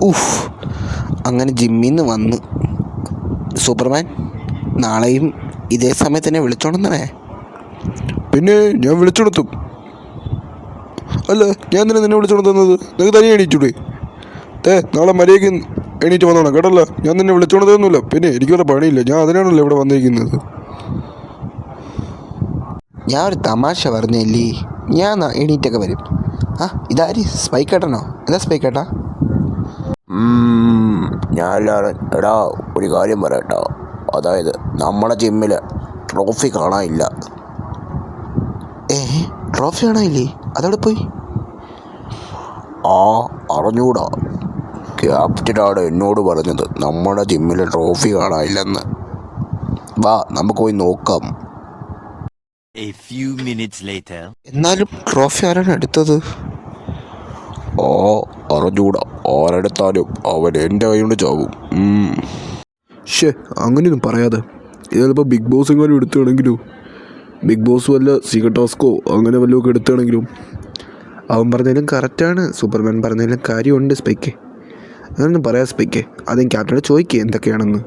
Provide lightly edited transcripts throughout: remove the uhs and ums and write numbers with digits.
ഉഫ്. അങ്ങനെ ജിമ്മിൽ നിന്ന് വന്ന് സൂപ്പർമാൻ നാളെയും ഇതേ സമയത്ത് തന്നെ വിളിച്ചോണ്ടെന്നേ. പിന്നെ ഞാൻ വിളിച്ചോണ്ടെത്തും. അല്ല, ഞാൻ തന്നെ നിന്നെ വിളിച്ചോണ്ടെത്തുന്നത്? നിനക്ക് തനിയെ എണീറ്റൂടെ? നാളെ മര്യാദയ്ക്ക് എണീറ്റ് വന്നോണം കേട്ടല്ലോ. ഞാൻ നിന്നെ വിളിച്ചോണ്ടതൊന്നുമില്ല. പിന്നെ എനിക്ക് വല്ല പണിയില്ല, ഞാൻ അതിനാണല്ലോ ഇവിടെ വന്നിരിക്കുന്നത്. ഞാൻ ഒരു തമാശ പറഞ്ഞല്ലേ, ഞാൻ എണീറ്റൊക്കെ വരും. ഇതാര് സ്പൈക്കേട്ടനോ? എന്താ സ്പൈക്കേട്ടാ? ഞാനെല്ലാവരും എടാ ഒരു കാര്യം പറയട്ടോ. അതായത് നമ്മുടെ ജിമ്മിൽ ട്രോഫി കാണാനില്ല. ട്രോഫി കാണാനില്ലേ? അതവിടെ പോയി? അറിഞ്ഞൂടാ. ക്യാപ്റ്റനാണ് എന്നോട് പറഞ്ഞത് നമ്മുടെ ജിമ്മിൽ ട്രോഫി കാണാനില്ലെന്ന്. വാ നമുക്ക് പോയി നോക്കാം. എന്നാലും ട്രോഫി ആരാണ് എടുത്തത്? അറിഞ്ഞൂടാ. ആരെടുത്താലും അവൻ എൻ്റെ കൈ കൊണ്ട് ചാവും. അങ്ങനെയൊന്നും പറയാതെ. ഇത് ചിലപ്പോൾ ബിഗ് ബോസ് എങ്ങാനും എടുത്തുകയാണെങ്കിലോ? ബിഗ് ബോസ് വല്ല സീക്രട്ട് ടാസ്കോ അങ്ങനെ വല്ലതൊക്കെ എടുത്തുകയാണെങ്കിലും. അവൻ പറഞ്ഞാലും കറക്റ്റാണ്, സൂപ്പർമാൻ പറഞ്ഞാലും കാര്യമുണ്ട് സ്പൈക്കെ. അങ്ങനൊന്നും പറയാം സ്പൈക്കെ. ആദ്യം ക്യാപ്റ്റനോട് ചോദിക്കുക എന്തൊക്കെയാണെന്ന്.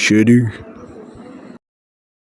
ശരി.